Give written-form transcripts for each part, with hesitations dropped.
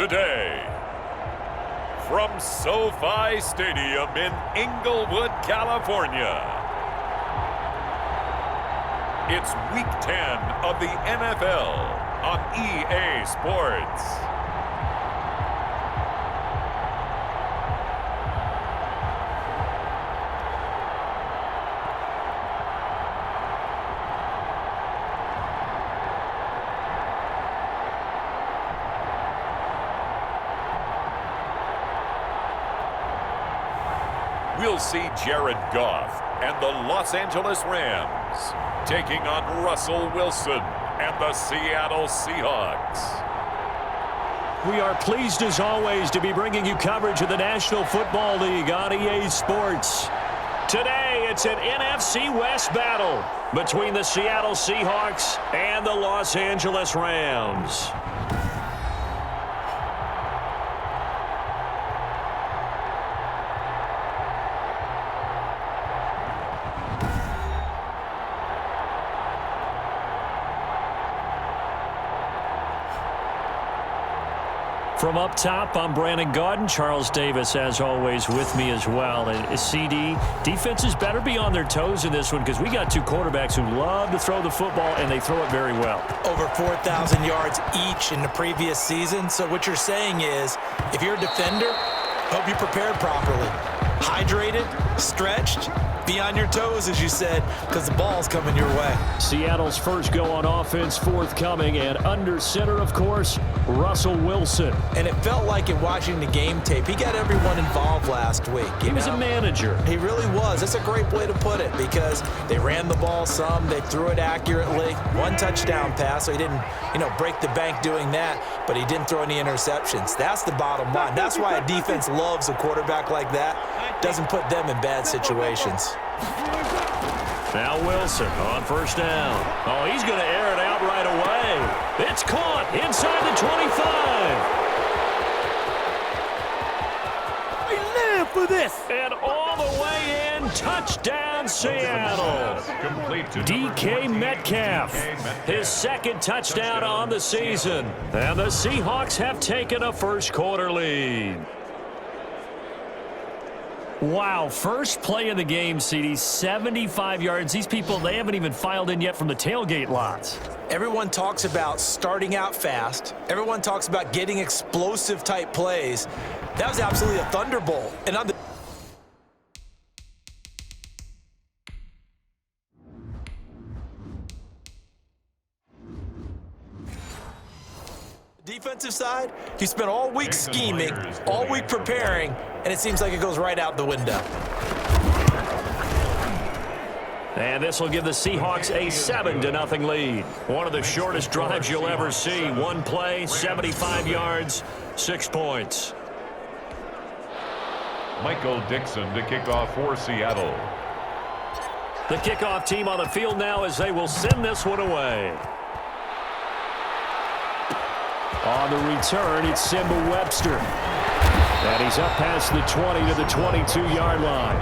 today. From SoFi Stadium in Inglewood, California, it's Week 10 of the NFL on EA Sports. We'll see Jared Goff and the Los Angeles Rams taking on Russell Wilson and the Seattle Seahawks. We are pleased as always to be bringing you coverage of the National Football League on EA Sports. Today it's an NFC West battle between the Seattle Seahawks and the Los Angeles Rams. From up top, I'm Brandon Gaudin. Charles Davis, as always, with me as well. And CD, defenses better be on their toes in this one because we got two quarterbacks who love to throw the football, and they throw it very well. Over 4,000 yards each in the previous season. So what you're saying is, if you're a defender, hope you prepared properly. Hydrated, stretched, be on your toes, as you said, because the ball's coming your way. Seattle's first go on offense forthcoming, and under center, of course, Russell Wilson. And it felt like in watching the game tape, he got everyone involved last week. He was a manager. He really was. That's a great way to put it because they ran the ball some, they threw it accurately. One touchdown pass, so he didn't, break the bank doing that, but he didn't throw any interceptions. That's the bottom line. That's why a defense loves a quarterback like that. Doesn't put them in bad situations. Now Wilson on first down. Oh, he's going to air it out right away. It's caught inside the 25. We live for this. And all the way in, touchdown Seattle. DK Metcalf, his second touchdown on the season. And the Seahawks have taken a first quarter lead. Wow, first play of the game, CD, 75 yards. These people, they haven't even filed in yet from the tailgate lots. Everyone talks about starting out fast. Everyone talks about getting explosive-type plays. That was absolutely a thunderbolt. And on the defensive side, you spent all week scheming, all week preparing, and it seems like it goes right out the window. And this will give the Seahawks a 7-0 lead. One of the shortest drives you'll ever see. One play, 75 yards, 6 points. Michael Dixon to kick off for Seattle. The kickoff team on the field now as they will send this one away. On the return, it's Simba Webster. And he's up past the 20 to the 22-yard line.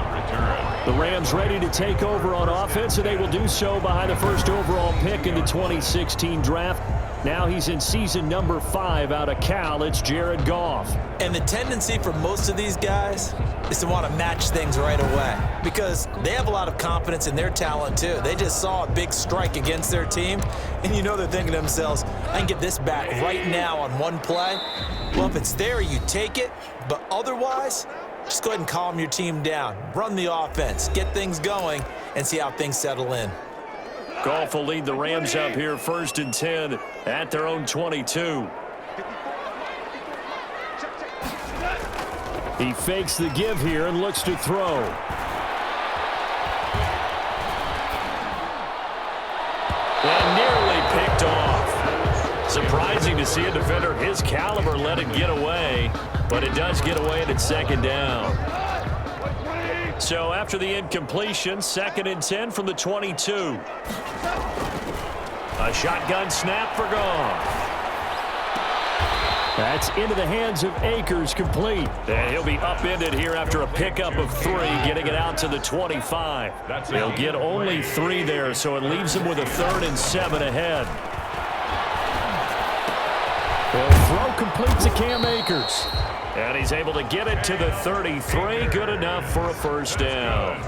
The Rams ready to take over on offense, and they will do so behind the first overall pick in the 2016 draft. Now he's in season number 5 out of Cal. It's Jared Goff. And the tendency for most of these guys is to want to match things right away because they have a lot of confidence in their talent too. They just saw a big strike against their team, and they're thinking to themselves, I can get this back right now on one play. Well, if it's there, you take it, but otherwise, just go ahead and calm your team down. Run the offense, get things going, and see how things settle in. Goff will lead the Rams up here 1st and 10 at their own 22. He fakes the give here and looks to throw. And nearly picked off. Surprising to see a defender his caliber let it get away, but it does get away and it's 2nd down. So after the incompletion, 2nd and 10 from the 22. A shotgun snap for Goff. That's into the hands of Akers, complete. And he'll be upended here after a pickup of 3, getting it out to the 25. They'll get only 3 there, so it leaves them with a 3rd and 7 ahead. They'll throw complete. complete to Cam Akers. And he's able to get it to the 33. Good enough for a first down.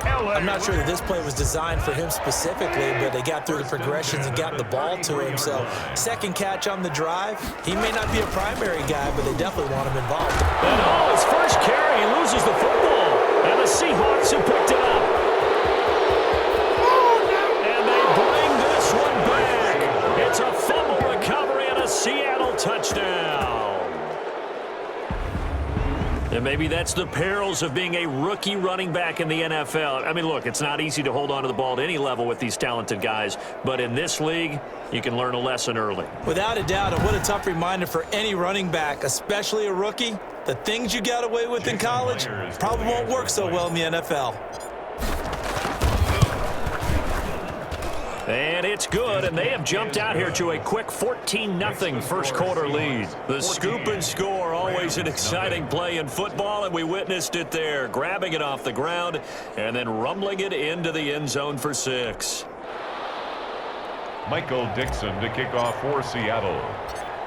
I'm not sure that this play was designed for him specifically, but they got through the progressions and got the ball to him. So second catch on the drive. He may not be a primary guy, but they definitely want him involved. And his first carry, he loses the football. And the Seahawks have picked it up. And they bring this one back. It's a fumble recovery and a Seattle touchdown. And maybe that's the perils of being a rookie running back in the NFL. I mean, look, it's not easy to hold on to the ball at any level with these talented guys. But in this league, you can learn a lesson early. Without a doubt, and what a tough reminder for any running back, especially a rookie. The things you got away with in college probably won't work so well in the NFL. And it's good, and they have jumped out here to a quick 14-0 first quarter lead. The scoop and score, always an exciting play in football, and we witnessed it there, grabbing it off the ground and then rumbling it into the end zone for 6. Michael Dixon to kick off for Seattle.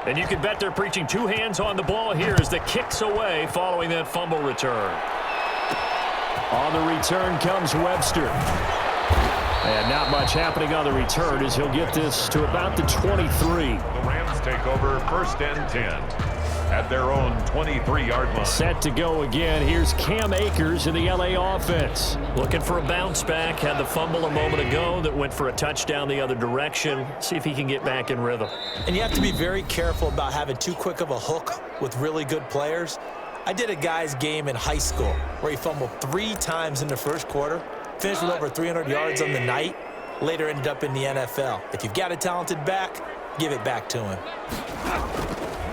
And you can bet they're preaching two hands on the ball here as the kick's away following that fumble return. On the return comes Webster. And not much happening on the return as he'll get this to about the 23. The Rams take over 1st and 10 at their own 23-yard line. Set to go again. Here's Cam Akers in the LA offense. Looking for a bounce back. Had the fumble a moment ago that went for a touchdown the other direction. See if he can get back in rhythm. And you have to be very careful about having too quick of a hook with really good players. I did a guy's game in high school where he fumbled 3 times in the first quarter. Finished with over 300 yards on the night. Later ended up in the NFL. If you've got a talented back, give it back to him.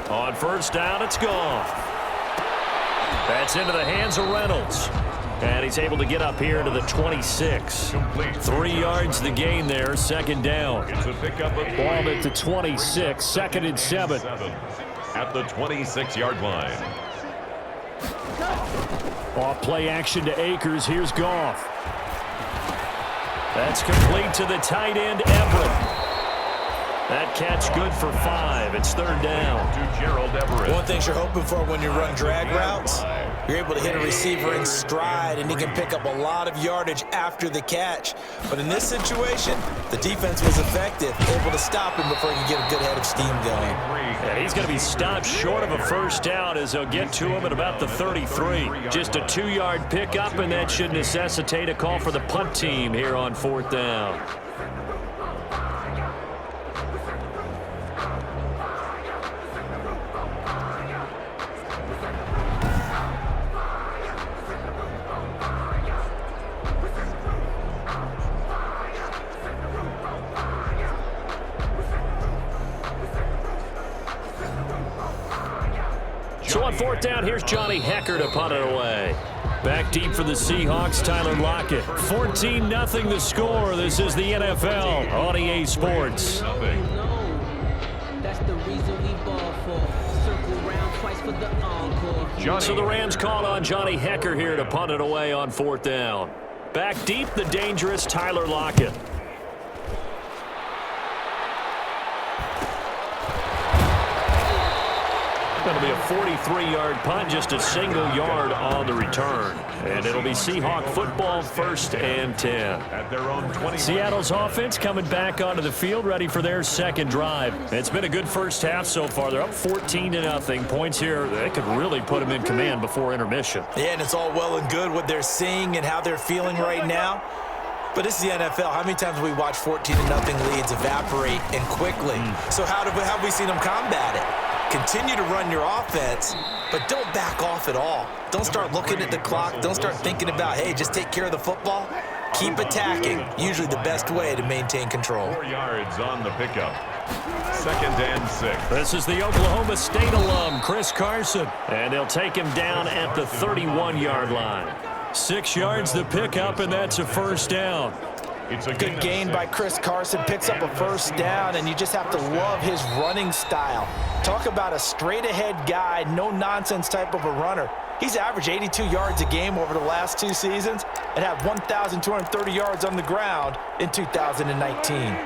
On first down, it's gone. That's into the hands of Reynolds. And he's able to get up here to the 26. 3 yards the gain there, second down. It's a pickup of ball at the 26, 2nd and 7. At the 26-yard line. Off play action to Akers. Here's Goff. That's complete to the tight end, Everett. That catch good for 5. It's 3rd down. To Gerald Everett. One thing you're hoping for when you run drag routes, you're able to hit a receiver in stride, and he can pick up a lot of yardage after the catch. But in this situation, the defense was effective, able to stop him before he could get a good head of steam going. And he's going to be stopped short of a first down as they'll get to him at about the 33. Just a 2-yard pickup, and that should necessitate a call for the punt team here on 4th down. So on 4th down, here's Johnny Hecker to punt it away. Back deep for the Seahawks, Tyler Lockett. 14-0 the score. This is the NFL on EA Sports. That's the reason we ball for. Circle round twice for the encore. So the Rams call on Johnny Hecker here to punt it away on 4th down. Back deep, the dangerous Tyler Lockett. Going to be a 43-yard punt, just a single yard on the return. And it'll be Seahawk football, 1st and 10. At their own 20. Seattle's offense coming back onto the field, ready for their second drive. It's been a good first half so far. They're up 14-0. Points here, they could really put them in command before intermission. Yeah, and it's all well and good what they're seeing and how they're feeling right now. But this is the NFL. How many times have we watched 14-0 leads evaporate and quickly? So how have we seen them combat it? Continue to run your offense, but don't back off at all. Don't start looking at the clock. Don't start thinking about, hey, just take care of the football. Keep attacking. Usually the best way to maintain control. 4 yards on the pickup. 2nd and 6. This is the Oklahoma State alum, Chris Carson. And they'll take him down at the 31-yard line. 6 yards the pickup, and that's a first down. It's a good gain by Chris Carson. Picks up a first down, and you just have to love his running style. Talk about a straight-ahead guy, no-nonsense type of a runner. He's averaged 82 yards a game over the last 2 seasons and had 1,230 yards on the ground in 2019.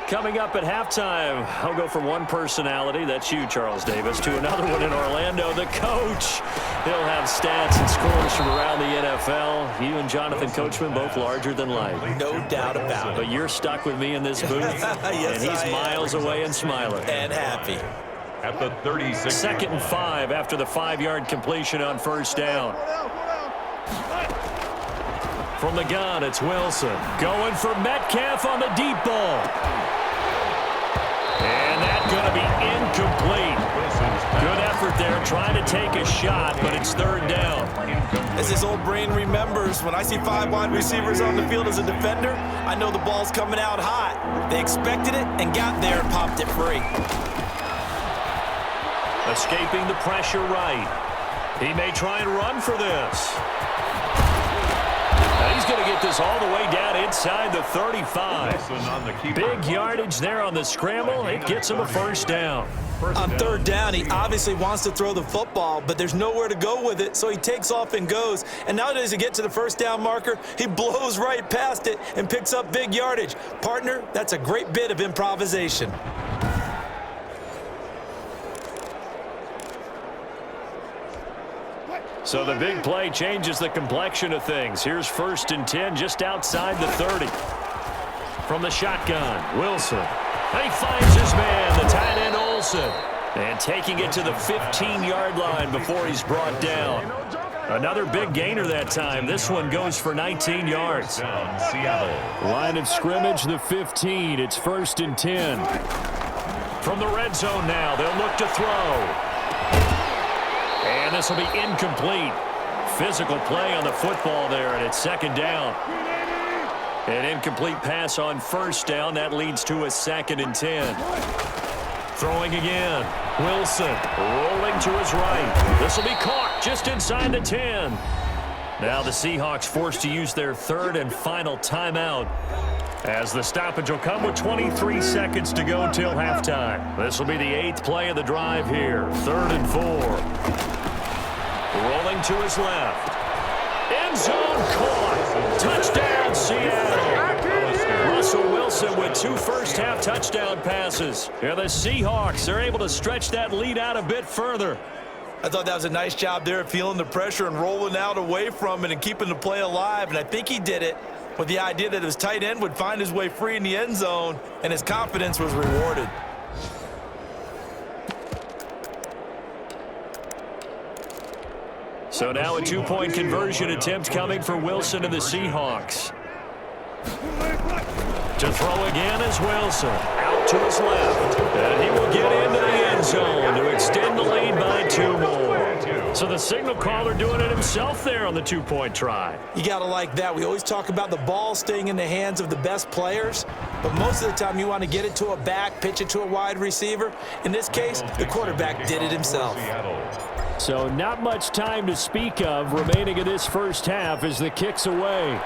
Coming up at halftime, I'll go from one personality, that's you, Charles Davis, to another one in Orlando, the coach. He'll have stats and scores from around the NFL. You and Jonathan Coachman, both larger than life. No doubt about it. But you're stuck with me in this booth, yes, and he's miles away and smiling. And happy. At the 36. 2nd and 5 after the 5-yard completion on first down. From the gun, it's Wilson. Going for Metcalf on the deep ball. And that's going to be incomplete. Good effort there, trying to take a shot, but it's 3rd down. As his old brain remembers, when I see 5 wide receivers on the field as a defender, I know the ball's coming out hot. They expected it and got there and popped it free. Escaping the pressure right. He may try and run for this. Now he's going to get this all the way down inside the 35. Big yardage there on the scramble. It gets him a first down. On 3rd down, he obviously wants to throw the football, but there's nowhere to go with it, so he takes off and goes. And now as he gets to the first down marker, he blows right past it and picks up big yardage. Partner, that's a great bit of improvisation. So the big play changes the complexion of things. Here's 1st and 10 just outside the 30. From the shotgun, Wilson. And he finds his man, the tight end Olsen. And taking it to the 15-yard line before he's brought down. Another big gainer that time. This one goes for 19 yards. Seattle. Line of scrimmage, the 15. It's 1st and 10. From the red zone now, they'll look to throw. And this will be incomplete. Physical play on the football there, and it's 2nd down. An incomplete pass on 1st down. That leads to a 2nd and 10. Throwing again. Wilson rolling to his right. This will be caught just inside the 10. Now the Seahawks forced to use their 3rd and final timeout, as the stoppage will come with 23 seconds to go till halftime. This will be the 8th play of the drive here. 3rd and 4. Rolling to his left. End zone caught. Touchdown, Seattle. Russell Wilson with 2 first-half touchdown passes. Yeah, the Seahawks are able to stretch that lead out a bit further. I thought that was a nice job there, feeling the pressure and rolling out away from it and keeping the play alive. And I think he did it with the idea that his tight end would find his way free in the end zone, and his confidence was rewarded. So now a 2-point conversion attempt coming for Wilson and the Seahawks. To throw again is Wilson. Out to his left. And he will get into the end zone to extend the lead by 2 more. So the signal caller doing it himself there on the 2-point try. You got to like that. We always talk about the ball staying in the hands of the best players, but most of the time you want to get it to a back, pitch it to a wide receiver. In this case, the quarterback did it himself. So not much time to speak of remaining in this first half as the kick's away.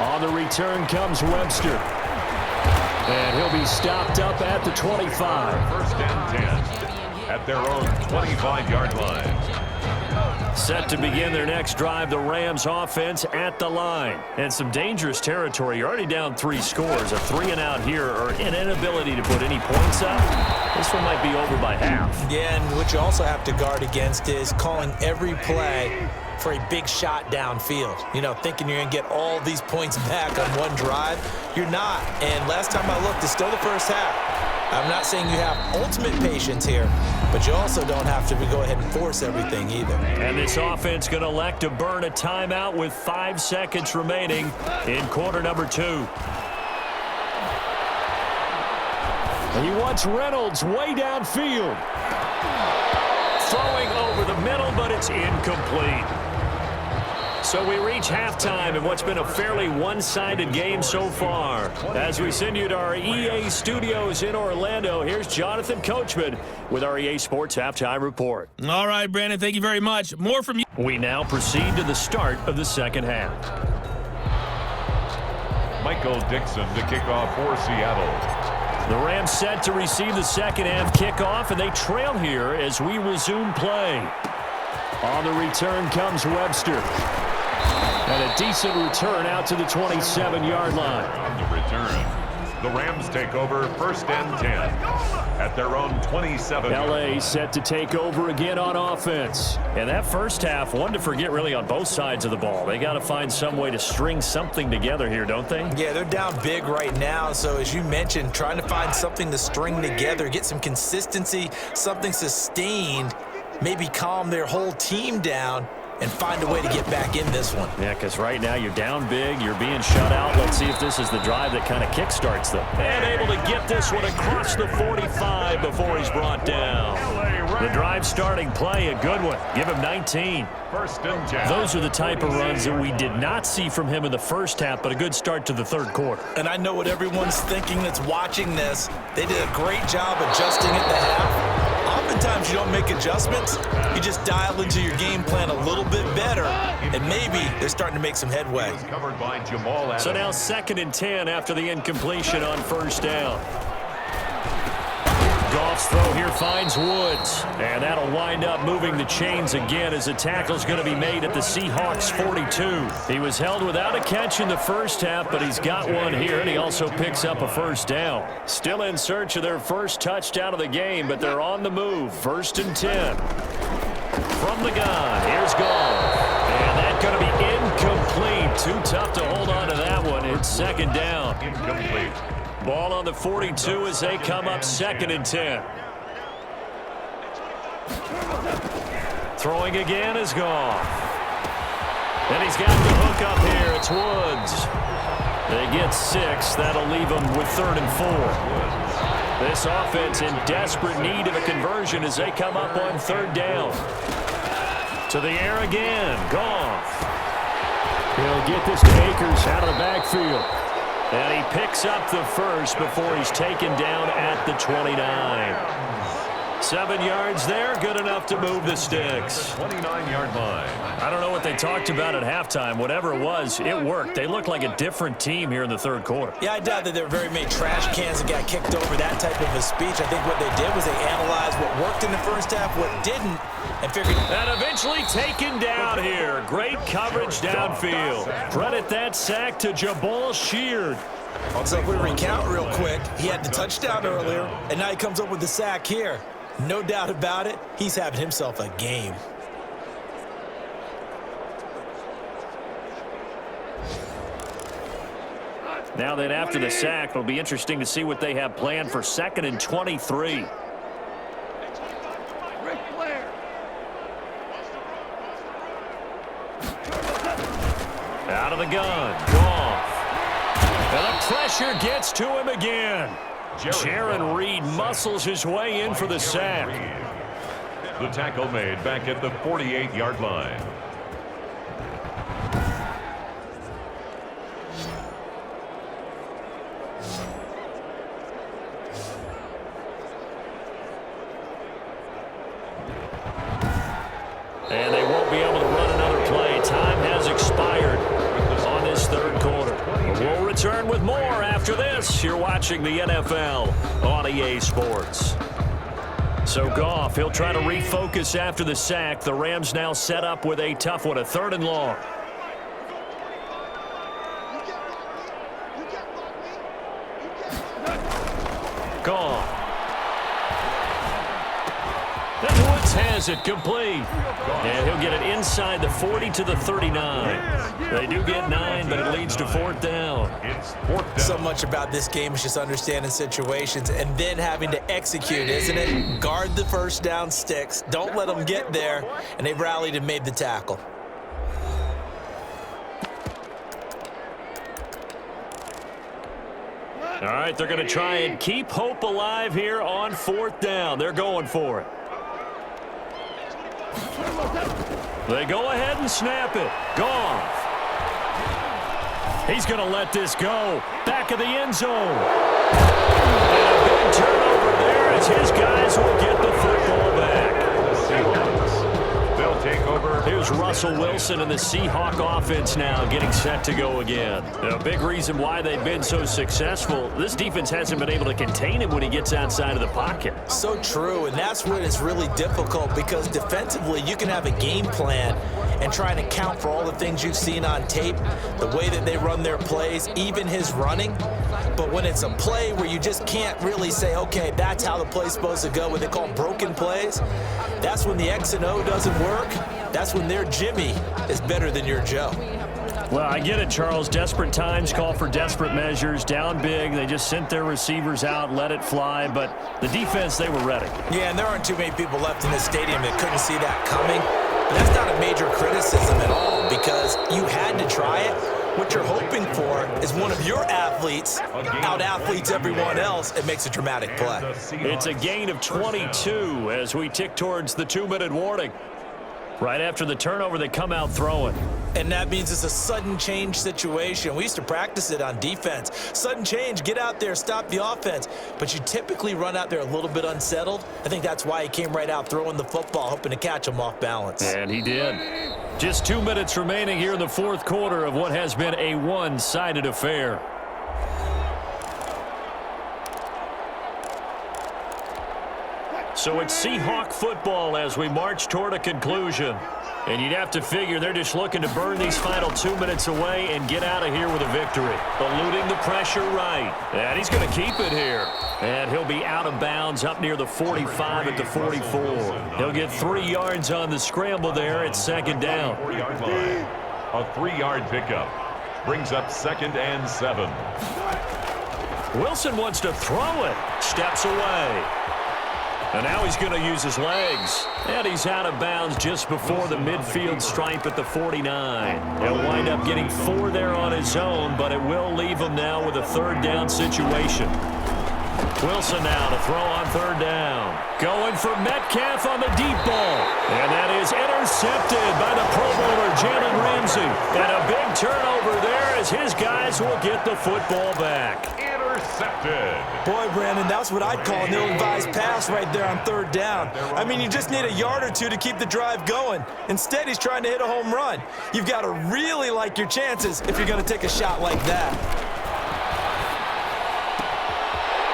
On the return comes Webster. And he'll be stopped up at the 25. 1st and 10 at their own 25-yard line. Set to begin their next drive, the Rams offense at the line. And some dangerous territory. You're already down 3 scores. A 3-and-out here, or an inability to put any points up. This one might be over by half. Yeah, and what you also have to guard against is calling every play for a big shot downfield. You know, thinking you're going to get all these points back on one drive. You're not. And last time I looked, it's still the first half. I'm not saying you have ultimate patience here, but you also don't have to go ahead and force everything either. And this offense going to elect to burn a timeout with 5 seconds remaining in quarter number 2. And he wants Reynolds way downfield. Throwing over the middle, but it's incomplete. So we reach halftime in what's been a fairly one-sided game so far. As we send you to our EA studios in Orlando, here's Jonathan Coachman with our EA Sports Halftime Report. All right, Brandon, thank you very much. More from you. We now proceed to the start of the second half. Michael Dixon to kick off for Seattle. The Rams set to receive the second half kickoff, and they trail here as we resume play. On the return comes Webster. And a decent return out to the 27-yard line. On the return, The Rams take over 1st and 10 at their own 27. LA set to take over again on offense. And that first half, one to forget really on both sides of the ball. They got to find some way to string something together here, don't they? Yeah, they're down big right now. So as you mentioned, trying to find something to string together, get some consistency, something sustained, maybe calm their whole team down and find a way to get back in this one. Yeah, because right now you're down big, you're being shut out. Let's see if this is the drive that kind of kickstarts them. And able to get this one across the 45 before he's brought down. The drive starting play, a good one. Give him 19. 1st and 10. Those are the type of runs that we did not see from him in the first half, but a good start to the third quarter. And I know what everyone's thinking that's watching this. They did a great job adjusting at the half. Oftentimes you don't make adjustments. You just dial into your game plan a little bit better, and maybe they're starting to make some headway. Covered by Jamal Adams. So now 2nd and 10 after the incompletion on 1st down. Goff's throw here finds Woods. And that'll wind up moving the chains again as the tackle's going to be made at the Seahawks 42. He was held without a catch in the first half, but he's got one here, and he also picks up a 1st down. Still in search of their first touchdown of the game, but they're on the move. 1st and 10. From the gun, here's Goff. And that's going to be incomplete. Too tough to hold on to that one. It's 2nd down. Incomplete. Ball on the 42 as they come up 2nd and 10. Throwing again is Goff. And he's got the hook up here. It's Woods. They get 6. That'll leave them with 3rd and 4. This offense in desperate need of a conversion as they come up on 3rd down. To the air again. Goff. He'll get this to Akers out of the backfield. And he picks up the 1st before he's taken down at the 29. 7 yards there, good enough to move the sticks. 29-yard line. I don't know what they talked about at halftime. Whatever it was, it worked. They look like a different team here in the 3rd quarter. Yeah, I doubt that there were very many trash cans that got kicked over, that type of a speech. I think what they did was they analyzed what worked in the first half, what didn't, and figured. And eventually taken down here. Great coverage downfield. Credit that sack to Jabal Sheard. So if we recount real quick, he had the touchdown earlier, and now he comes up with the sack here. No doubt about it, he's having himself a game. Now then, after the sack, it'll be interesting to see what they have planned for 2nd and 23. Out of the gun, Goff. And the pressure gets to him again. Jaron Reed muscles his way in for the sack. The tackle made back at the 48-yard line. And they won't be able to run another play. Time has expired on this 3rd quarter. We'll return with more after this. You're watching the NFL on EA Sports. So Goff, he'll try to refocus after the sack. The Rams now set up with a tough one, a 3rd and long. Goff. And Woods has it complete. And he'll get it inside the 40 to the 39. They do get 9, but it leads to 4th down. It's 4th down. So much about this game is just understanding situations and then having to execute, isn't it? Guard the 1st down sticks. Don't let them get there. And they rallied and made the tackle. All right, they're going to try and keep hope alive here on 4th down. They're going for it. They go ahead and snap it. Goff. He's going to let this go. Back of the end zone. And a big turnover there as his guys will get the football back. They'll take over. Here's Russell. Russell Wilson and the Seahawk offense now getting set to go again. A big reason why they've been so successful, this defense hasn't been able to contain him when he gets outside of the pocket. So true, and that's when it's really difficult because defensively you can have a game plan and trying to account for all the things you've seen on tape, the way that they run their plays, even his running. But when it's a play where you just can't really say, okay, that's how the play's supposed to go, what they call broken plays, that's when the X and O doesn't work. That's when their Jimmy is better than your Joe. Well, I get it, Charles. Desperate times call for desperate measures. Down big, they just sent their receivers out, let it fly. But the defense, they were ready. Yeah, and there aren't too many people left in this stadium that couldn't see that coming. But that's not a major criticism at all because you had to try it. What you're hoping for is one of your athletes out-athletes everyone else and makes a dramatic play. It's a gain of 22 as we tick towards the 2-minute warning. Right after the turnover, they come out throwing. And that means it's a sudden change situation. We used to practice it on defense. Sudden change, get out there, stop the offense. But you typically run out there a little bit unsettled. I think that's why he came right out throwing the football, hoping to catch him off balance. And he did. Just 2 minutes remaining here in the fourth quarter of what has been a one-sided affair. So it's Seahawk football as we march toward a conclusion. And you'd have to figure they're just looking to burn these final 2 minutes away and get out of here with a victory. Eluding the pressure right. And he's going to keep it here. And he'll be out of bounds up near the 45 at the 44. He'll get 3 yards on the scramble there at second down. 4-yard line. A 3-yard pickup. Brings up 2nd and 7. Wilson wants to throw it. Steps away. And now he's going to use his legs. And he's out of bounds just before the midfield stripe at the 49. He'll wind up getting 4 there on his own, but it will leave him now with a 3rd down situation. Wilson now to throw on 3rd down. Going for Metcalf on the deep ball. And that is intercepted by the Pro Bowler, Jalen Ramsey. And a big turnover there as his guys will get the football back. Intercepted. Boy, Brandon, that's what I'd call an ill-advised pass right there on 3rd down. I mean, you just need a yard or two to keep the drive going. Instead, he's trying to hit a home run. You've got to really like your chances if you're going to take a shot like that.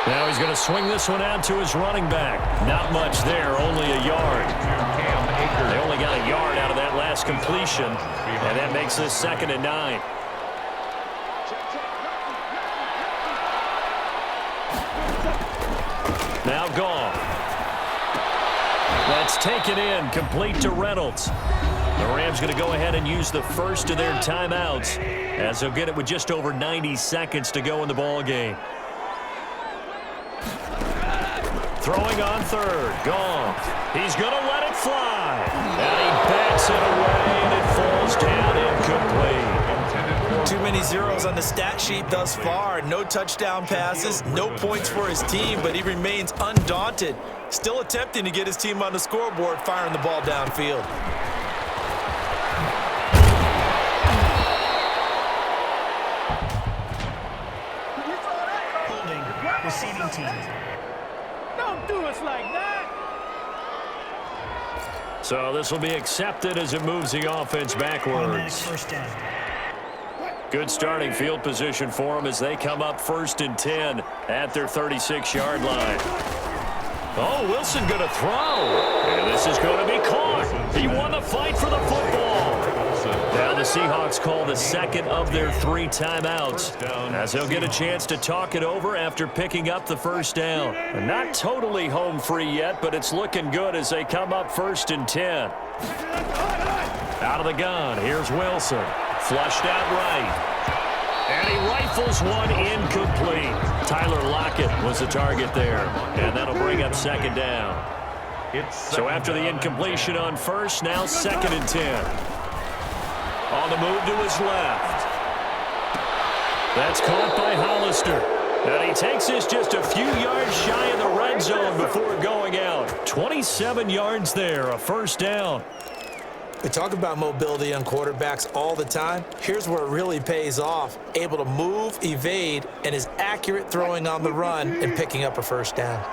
Now he's going to swing this one out to his running back. Not much there, only a yard. They only got a yard out of that last completion, and that makes this 2nd and 9. Now Goff. That's taken in, complete to Reynolds. The Rams going to go ahead and use the first of their timeouts as they'll get it with just over 90 seconds to go in the ball game. Throwing on 3rd, Goff. He's going to let it fly. And he bats it away, and it falls down incomplete. Too many zeros on the stat sheet thus far. No touchdown passes, no points for his team, but he remains undaunted. Still attempting to get his team on the scoreboard, firing the ball downfield. Holding, receiving team. Don't do us like that. So this will be accepted as it moves the offense backwards. First down. Good starting field position for them as they come up 1st and 10 at their 36-yard line. Oh, Wilson going to throw. And this is going to be caught. He won the fight for the football. Now the Seahawks call the 2nd of their 3 timeouts as they'll get a chance to talk it over after picking up the 1st down. And not totally home free yet, but it's looking good as they come up 1st and 10. Out of the gun, here's Wilson. Flushed out right. And he rifles one incomplete. Tyler Lockett was the target there. And that'll bring up 2nd down. So after the incompletion on 1st, now 2nd and 10. On the move to his left. That's caught by Hollister. And he takes this just a few yards shy of the red zone before going out. 27 yards there, a 1st down. We talk about mobility on quarterbacks all the time. Here's where it really pays off. Able to move, evade, and is accurate throwing on the run and picking up a 1st down.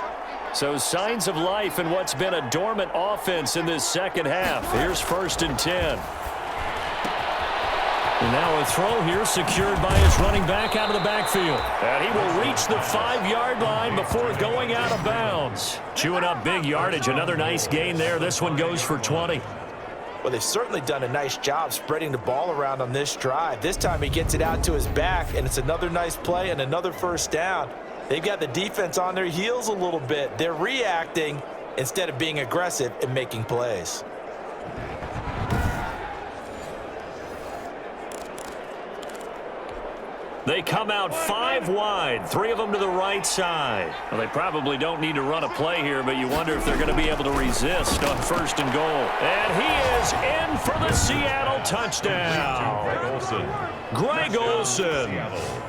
So signs of life in what's been a dormant offense in this 2nd half. Here's 1st and 10. And now a throw here secured by his running back out of the backfield. And he will reach the 5-yard line before going out of bounds. Chewing up big yardage. Another nice gain there. This one goes for 20. Well, they've certainly done a nice job spreading the ball around on this drive. This time he gets it out to his back, and it's another nice play and another first down. They've got the defense on their heels a little bit. They're reacting instead of being aggressive and making plays. They come out 5 wide, 3 of them to the right side. Well, they probably don't need to run a play here, but you wonder if they're going to be able to resist on 1st and goal. And he is in for the Seattle touchdown. Greg Olsen,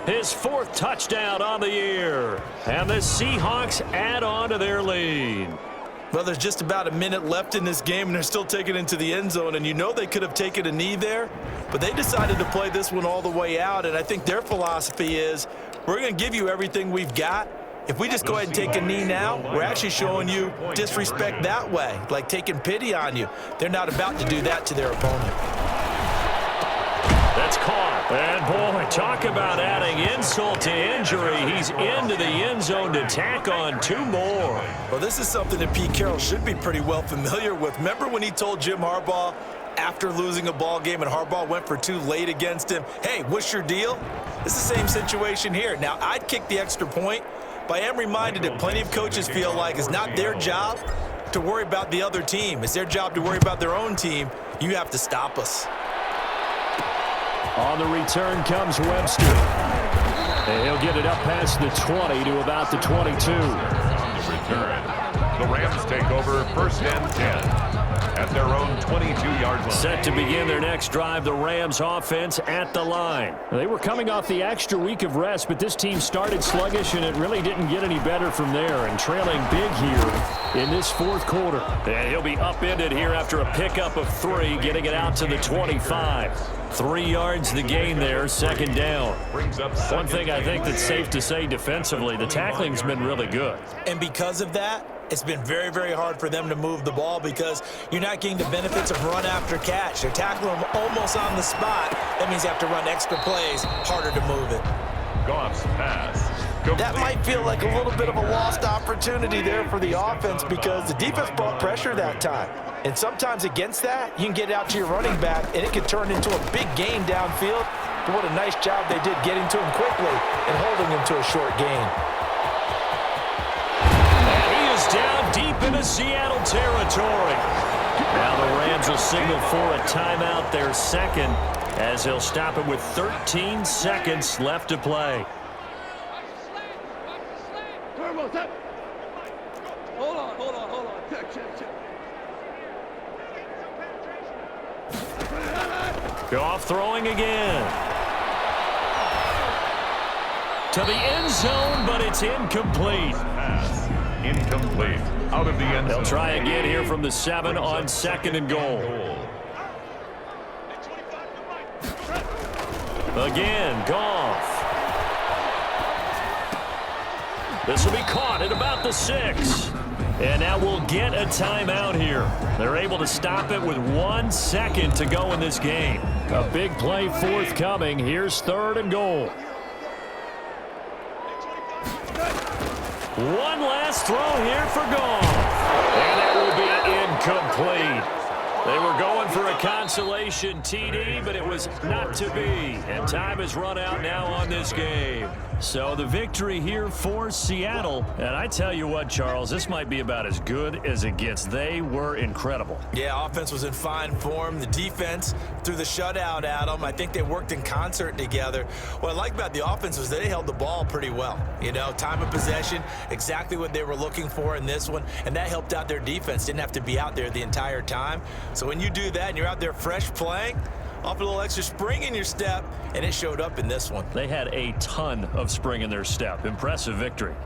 his 4th touchdown on the year. And the Seahawks add on to their lead. Well, there's just about a minute left in this game, and they're still taking it into the end zone. And you know they could have taken a knee there, but they decided to play this one all the way out. And I think their philosophy is, we're going to give you everything we've got. If we just go ahead and take a knee now, we're actually showing you disrespect that way, like taking pity on you. They're not about to do that to their opponent. That's caught. And, boy, talk about adding insult to injury. He's into the end zone to tack on 2 more. Well, this is something that Pete Carroll should be pretty well familiar with. Remember when he told Jim Harbaugh after losing a ball game and Harbaugh went for 2 late against him, hey, what's your deal? It's the same situation here. Now, I'd kick the extra point, but I am reminded that plenty of coaches feel like it's not their job to worry about the other team. It's their job to worry about their own team. You have to stop us. On the return comes Webster. And he'll get it up past the 20 to about the 22. On the return, the Rams take over 1st and 10 at their own 22-yard line. Set to begin their next drive, the Rams offense at the line. They were coming off the extra week of rest, but this team started sluggish, and it really didn't get any better from there. And trailing big here in this 4th quarter. And he'll be upended here after a pickup of 3, getting it out to the 25. 3 yards the gain there, 2nd down. One thing I think that's safe to say defensively, the tackling's been really good. And because of that, it's been very, very hard for them to move the ball because you're not getting the benefits of run after catch. They're tackling them almost on the spot. That means you have to run extra plays, harder to move it. Goff's pass. That might feel like a little bit of a lost opportunity there for the offense because the defense brought pressure that time. And sometimes against that, you can get out to your running back, and it could turn into a big gain downfield. But what a nice job they did getting to him quickly and holding him to a short gain. And he is down deep into Seattle territory. Now the Rams will signal for a timeout, their 2nd, as they'll stop it with 13 seconds left to play. Hold on. Check. Goff throwing again. To the end zone, but it's incomplete. Pass. Incomplete. Out of the end zone. They'll try again here from the 7 on 2nd and goal. Again, Goff. This will be caught at about the 6. And now we'll get a timeout here. They're able to stop it with 1 second to go in this game. A big play forthcoming. Here's 3rd and goal. One last throw here for Goff. And that will be incomplete. They were going for a consolation TD, but it was not to be. And time has run out now on this game. So the victory here for Seattle. And I tell you what, Charles, this might be about as good as it gets. They were incredible. Yeah, offense was in fine form. The defense threw the shutout at them. I think they worked in concert together. What I like about the offense was they held the ball pretty well. You know, time of possession, exactly what they were looking for in this one. And that helped out their defense. Didn't have to be out there the entire time. So when you do that and you're out there fresh playing, off a little extra spring in your step, and it showed up in this one. They had a ton of spring in their step. Impressive victory.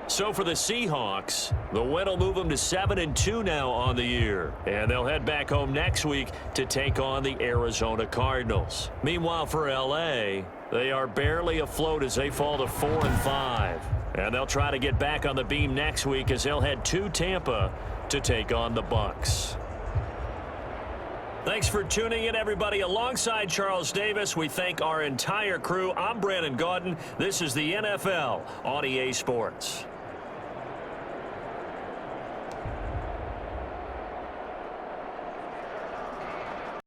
So for the Seahawks, the win will move them to 7-2 now on the year. And they'll head back home next week to take on the Arizona Cardinals. Meanwhile for LA, they are barely afloat as they fall to 4-5. And they'll try to get back on the beam next week as they'll head to Tampa to take on the Bucs. Thanks for tuning in, everybody. Alongside Charles Davis, we thank our entire crew. I'm Brandon Gaudin. This is the NFL on EA Sports.